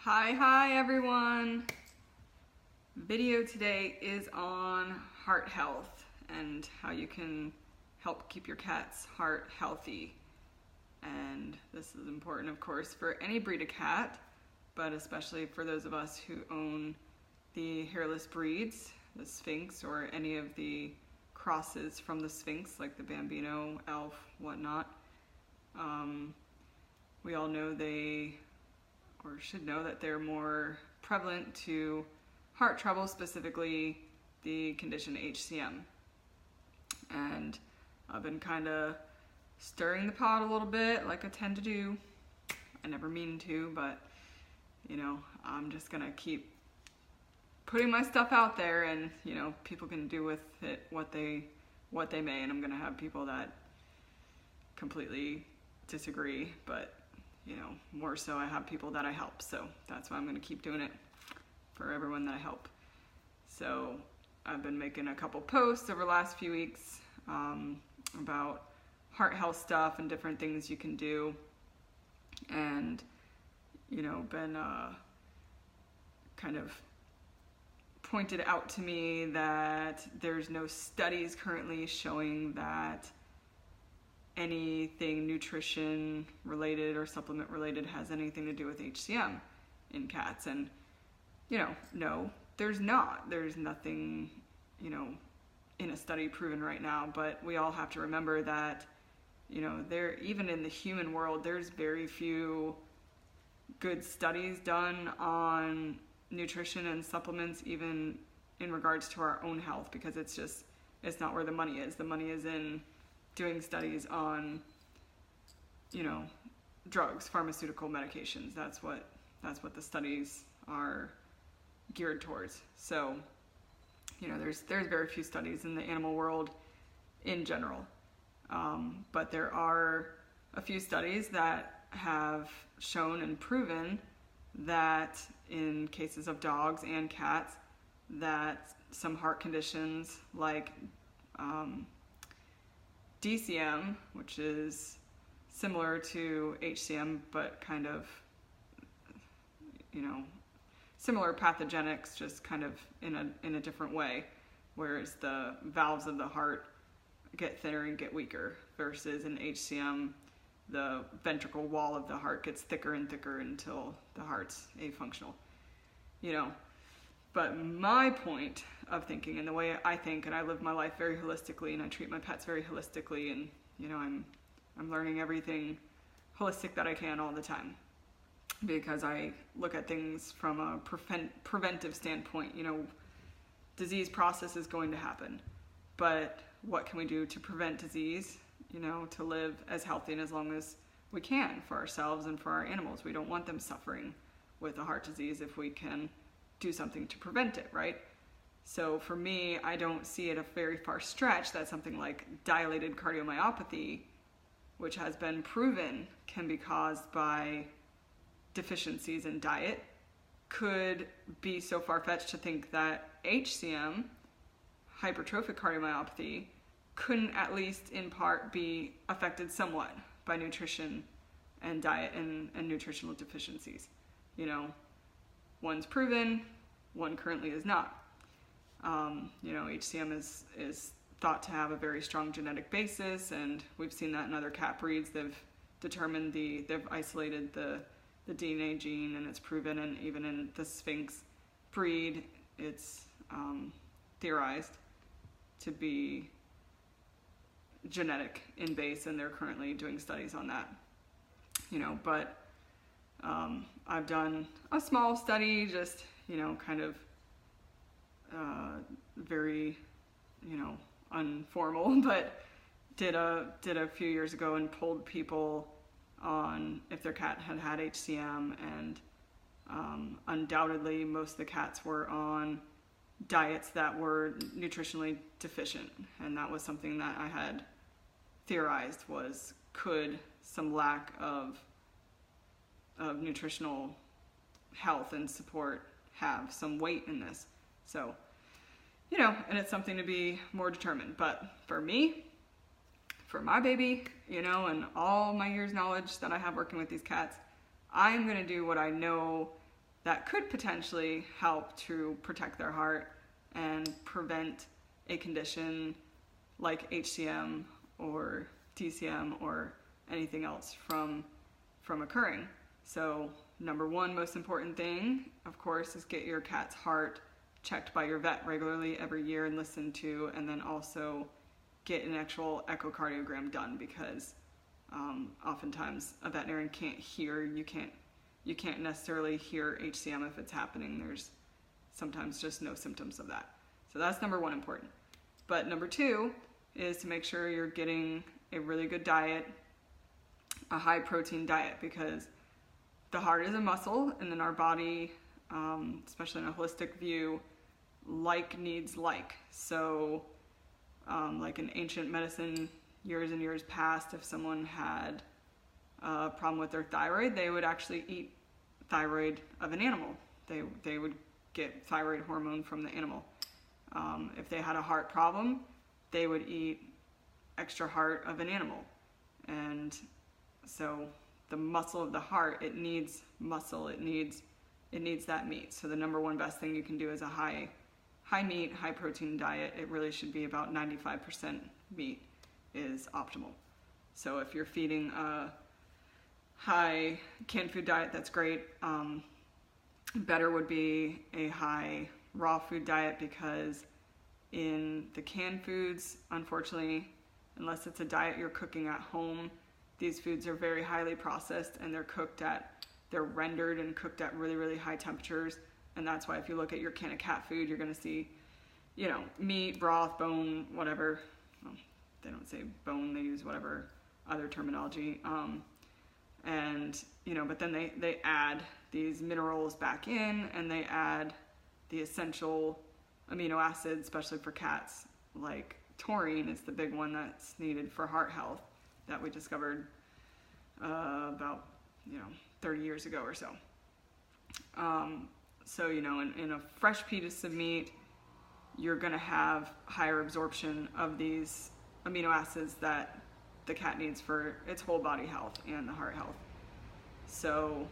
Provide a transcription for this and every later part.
Hi everyone. Video today is on heart health and how you can help keep your cat's heart healthy. And this is important, of course, for any breed of cat, but especially for those of us who own the hairless breeds, the Sphynx or any of the crosses from the Sphynx, like the Bambino, Elf, whatnot. We all know or should know that they're more prevalent to heart trouble, specifically the condition HCM. And I've been kind of stirring the pot a little bit, like I tend to do. I never mean to, but I'm just gonna keep putting my stuff out there, and people can do with it what they may. And I'm gonna have people that completely disagree, but more so I have people that I help, so that's why I'm gonna keep doing it for everyone that I help. So I've been making a couple posts over the last few weeks about heart health stuff and different things you can do, and been kind of pointed out to me that there's no studies currently showing that anything nutrition related or supplement related has anything to do with HCM in cats. And no, there's not. There's nothing in a study proven right now, but we all have to remember that even in the human world, there's very few good studies done on nutrition and supplements, even in regards to our own health, because it's not where the money is. The money is in doing studies on drugs, pharmaceutical medications. That's what the studies are geared towards. So there's very few studies in the animal world in general, but there are a few studies that have shown and proven that in cases of dogs and cats, that some heart conditions like DCM, which is similar to HCM, but kind of, similar pathogenics, just kind of in a different way, whereas the valves of the heart get thinner and get weaker, versus in HCM, the ventricle wall of the heart gets thicker and thicker until the heart's afunctional, But my point of thinking, and the way I think, and I live my life very holistically, and I treat my pets very holistically, and I'm learning everything holistic that I can all the time, because I look at things from a preventive standpoint. Disease process is going to happen, but what can we do to prevent disease? To live as healthy and as long as we can for ourselves and for our animals. We don't want them suffering with a heart disease if we can do something to prevent it, right? So for me, I don't see it a very far stretch that something like dilated cardiomyopathy, which has been proven can be caused by deficiencies in diet, could be so far-fetched to think that HCM, hypertrophic cardiomyopathy, couldn't at least in part be affected somewhat by nutrition and diet and nutritional deficiencies. One's proven, one currently is not. HCM is thought to have a very strong genetic basis, and we've seen that in other cat breeds. They've determined they've isolated the DNA gene, and it's proven, and even in the Sphynx breed, it's theorized to be genetic in base, and they're currently doing studies on that. But I've done a small study, just kind of very unformal, but did a few years ago and polled people on if their cat had had HCM, and undoubtedly most of the cats were on diets that were nutritionally deficient, and that was something that I had theorized was, could some lack of nutritional health and support have some weight in this? So and it's something to be more determined. But for me, for my baby, and all my years knowledge that I have working with these cats, I'm going to do what I know that could potentially help to protect their heart and prevent a condition like HCM or DCM or anything else from occurring. So number one most important thing, of course, is get your cat's heart checked by your vet regularly every year and listened to, and then also get an actual echocardiogram done, because oftentimes a veterinarian can't hear, you can't necessarily hear HCM if it's happening. There's sometimes just no symptoms of that. So that's number one important. But number two is to make sure you're getting a really good diet, a high protein diet, because the heart is a muscle, and in our body, especially in a holistic view, like needs like. So like in ancient medicine, years and years past, if someone had a problem with their thyroid, they would actually eat thyroid of an animal. They would get thyroid hormone from the animal. If they had a heart problem, they would eat extra heart of an animal. And so the muscle of the heart, it needs muscle, it needs that meat. So the number one best thing you can do is a high meat, high protein diet. It really should be about 95% meat is optimal. So if you're feeding a high canned food diet, that's great. Better would be a high raw food diet, because in the canned foods, unfortunately, unless it's a diet you're cooking at home, these foods are very highly processed, and they're rendered and cooked at really, really high temperatures. And that's why if you look at your can of cat food, you're going to see, meat, broth, bone, whatever. Well, they don't say bone, they use whatever other terminology. But then they add these minerals back in, and they add the essential amino acids, especially for cats, like taurine is the big one that's needed for heart health, that we discovered about 30 years ago or so. So in a fresh piece of meat, you're going to have higher absorption of these amino acids that the cat needs for its whole body health and the heart health. So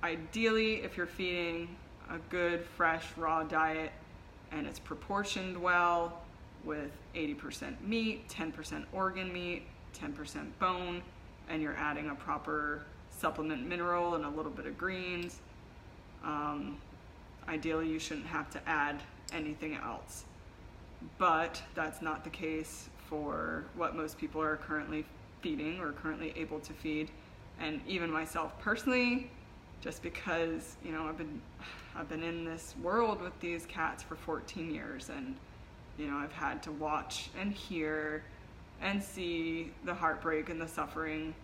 ideally, if you're feeding a good fresh raw diet and it's proportioned well with 80% meat, 10% organ meat, 10% bone, and you're adding a proper supplement mineral and a little bit of greens, ideally you shouldn't have to add anything else. But that's not the case for what most people are currently feeding or currently able to feed. And even myself personally, just because I've been in this world with these cats for 14 years, and I've had to watch and hear and see the heartbreak and the suffering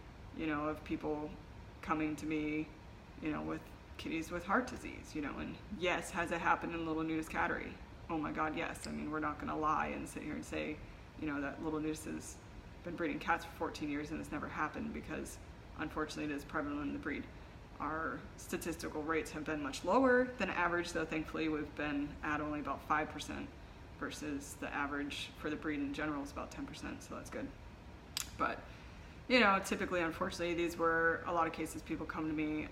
of people coming to me with kitties with heart disease, and yes, has it happened in Little News Cattery? Oh my God, yes. I mean, we're not going to lie and sit here and say that Little News has been breeding cats for 14 years and it's never happened, because unfortunately it is prevalent in the breed. Our statistical rates have been much lower than average, though thankfully we've been at only about 5% versus the average for the breed in general is about 10%, so that's good. But typically, unfortunately, these were a lot of cases people come to me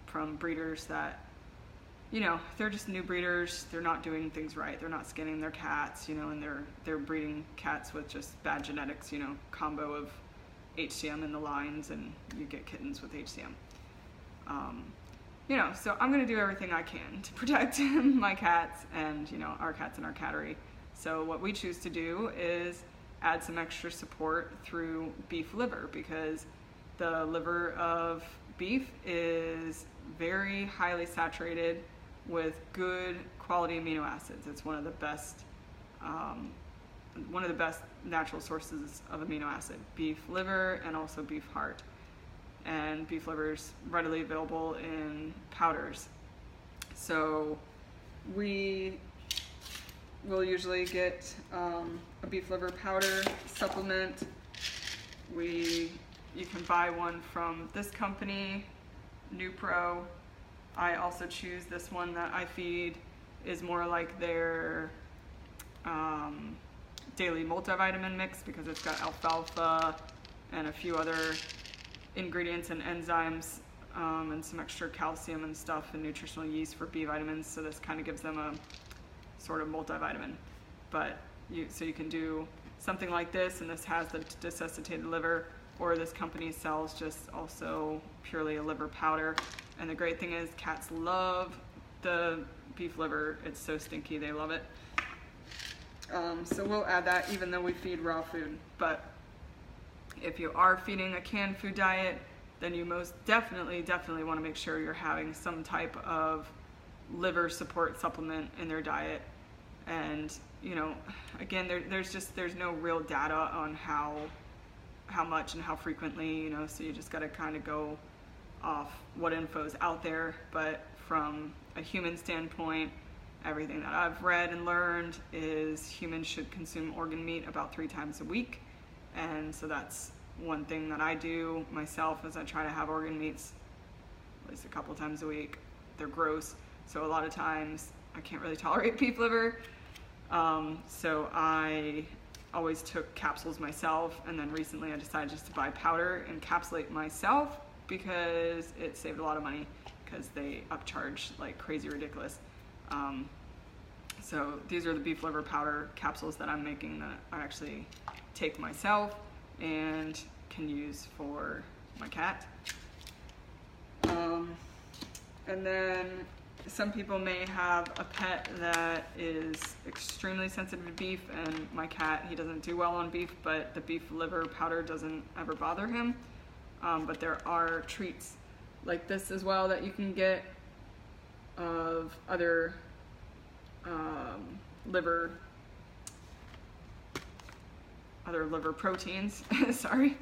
from breeders that they're just new breeders, they're not doing things right, they're not skinning their cats, and they're breeding cats with just bad genetics, combo of HCM in the lines, and you get kittens with HCM. So I'm going to do everything I can to protect my cats and, our cats in our cattery. So what we choose to do is add some extra support through beef liver, because the liver of beef is very highly saturated with good quality amino acids. It's one of the best natural sources of amino acid, beef liver and also beef heart. And beef liver is readily available in powders. So we will usually get a beef liver powder supplement. You can buy one from this company, Nupro. I also choose this one that I feed is more like their daily multivitamin mix, because it's got alfalfa and a few other ingredients and enzymes and some extra calcium and stuff and nutritional yeast for B vitamins. So this kind of gives them a sort of multivitamin. But so you can do something like this, and this has the desiccated liver, or this company sells just also purely a liver powder. And the great thing is cats love the beef liver. It's so stinky, they love it. So we'll add that even though we feed raw food. But if you are feeding a canned food diet, then you most definitely want to make sure you're having some type of liver support supplement in their diet. And you know, again, there's no real data on how much and how frequently, you know, so you just got to kind of go off what info's out there. But from a human standpoint, everything that I've read and learned is humans should consume organ meat about 3 times a week. And so that's one thing that I do myself, is I try to have organ meats at least a couple times a week. They're gross, so a lot of times I can't really tolerate beef liver. So I always took capsules myself, and then recently I decided just to buy powder and encapsulate myself because it saved a lot of money, because they upcharge like crazy ridiculous. So these are the beef liver powder capsules that I'm making that I actually take myself and can use for my cat. And then some people may have a pet that is extremely sensitive to beef, and my cat, he doesn't do well on beef, but the beef liver powder doesn't ever bother him. But there are treats like this as well that you can get of other liver proteins. Sorry.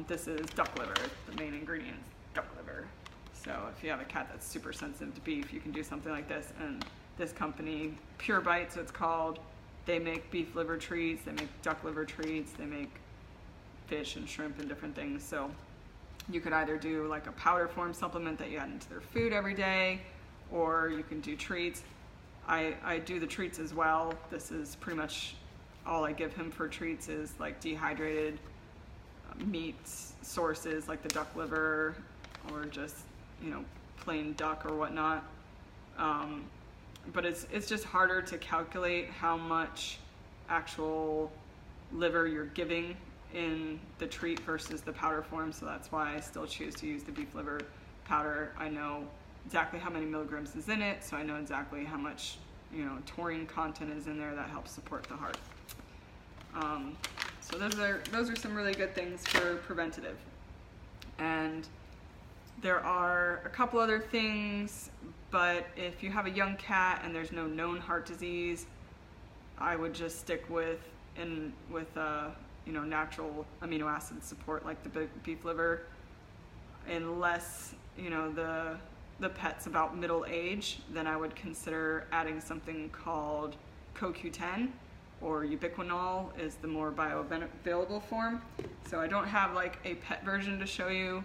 This is duck liver, the main ingredient is duck liver. So if you have a cat that's super sensitive to beef, you can do something like this. And this company, Pure Bites, it's called, they make beef liver treats, they make duck liver treats, they make fish and shrimp and different things. So you could either do like a powder form supplement that you add into their food every day, or you can do treats. I do the treats as well. This is pretty much all I give him for treats, is like dehydrated meat sources like the duck liver, or just, you know, plain duck or whatnot. But it's just harder to calculate how much actual liver you're giving in the treat versus the powder form, so that's why I still choose to use the beef liver powder. I know exactly how many milligrams is in it, so I know exactly how much, you know, taurine content is in there that helps support the heart. So those are some really good things for preventative. And there are a couple other things, but if you have a young cat and there's no known heart disease, I would just stick with you know, natural amino acid support like the beef liver, unless, you know, the pet's about middle age. Then I would consider adding something called CoQ10, or ubiquinol is the more bioavailable form. So I don't have like a pet version to show you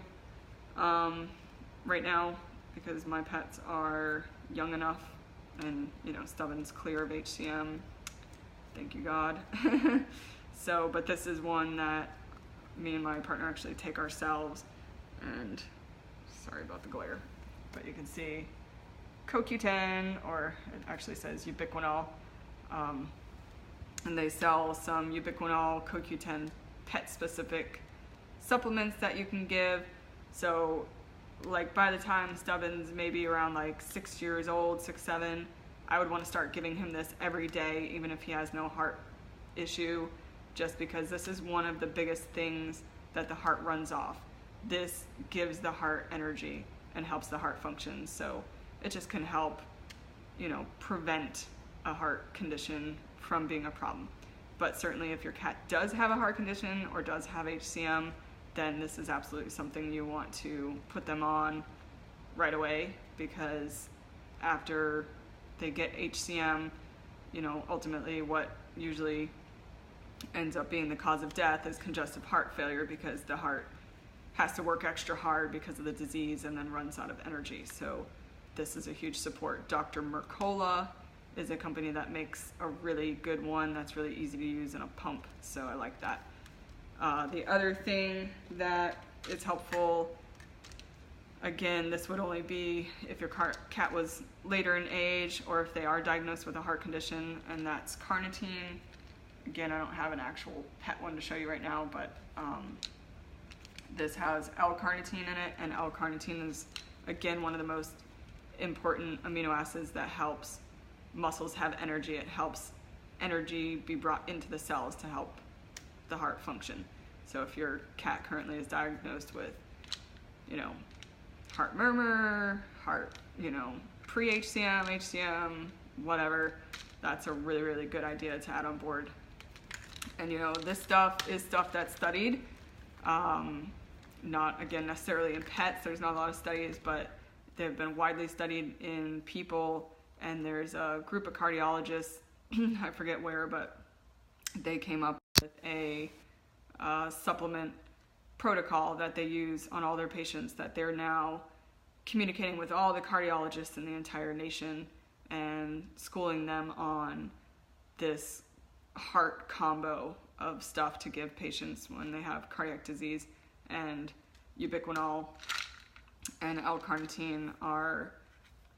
right now, because my pets are young enough, and, you know, Stubborn's clear of HCM, thank you God. So, but this is one that me and my partner actually take ourselves, and sorry about the glare, but you can see CoQ10, or it actually says ubiquinol, and they sell some ubiquinol CoQ10 pet specific supplements that you can give. So like by the time Stubborn's maybe around like 6 years old, 6, 7, I would want to start giving him this every day, even if he has no heart issue, just because this is one of the biggest things that the heart runs off. This gives the heart energy and helps the heart function. So it just can help, you know, prevent a heart condition from being a problem. But certainly if your cat does have a heart condition or does have HCM, then this is absolutely something you want to put them on right away, because after they get HCM, you know, ultimately what usually ends up being the cause of death is congestive heart failure, because the heart has to work extra hard because of the disease and then runs out of energy. So this is a huge support. Dr. Mercola is a company that makes a really good one that's really easy to use in a pump, so I like that. The other thing that is helpful Again, this would only be if your cat was later in age or if they are diagnosed with a heart condition, and that's carnitine. Again, I don't have an actual pet one to show you right now, but this has L-carnitine in it, and L-carnitine is, again, one of the most important amino acids that helps muscles have energy. It helps energy be brought into the cells to help the heart function. So if your cat currently is diagnosed with, you know, heart murmur, heart, you know, pre-HCM, HCM, whatever, that's a really, really good idea to add on board. And you know, this stuff is stuff that's studied, not again necessarily in pets. There's not a lot of studies, but they've been widely studied in people, and there's a group of cardiologists, I forget where, but they came up with a supplement protocol that they use on all their patients that they're now communicating with all the cardiologists in the entire nation and schooling them on this heart combo of stuff to give patients when they have cardiac disease. And ubiquinol and L-carnitine are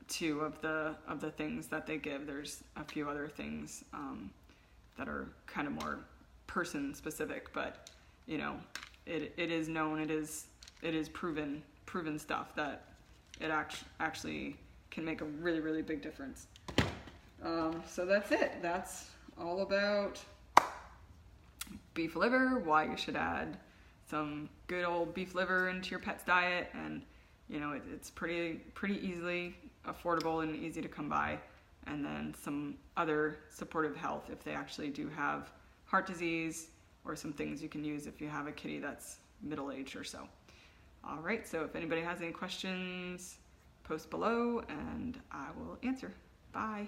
two of the things that they give. There's a few other things that are kind of more person specific, but you know, it is known, it is proven stuff that it actually can make a really, really big difference. So that's it. That's all about beef liver, why you should add some good old beef liver into your pet's diet, and you know, it's pretty easily affordable and easy to come by. And then some other supportive health if they actually do have heart disease, or some things you can use if you have a kitty that's middle-aged or so. All right, so if anybody has any questions, post below and I will answer. Bye.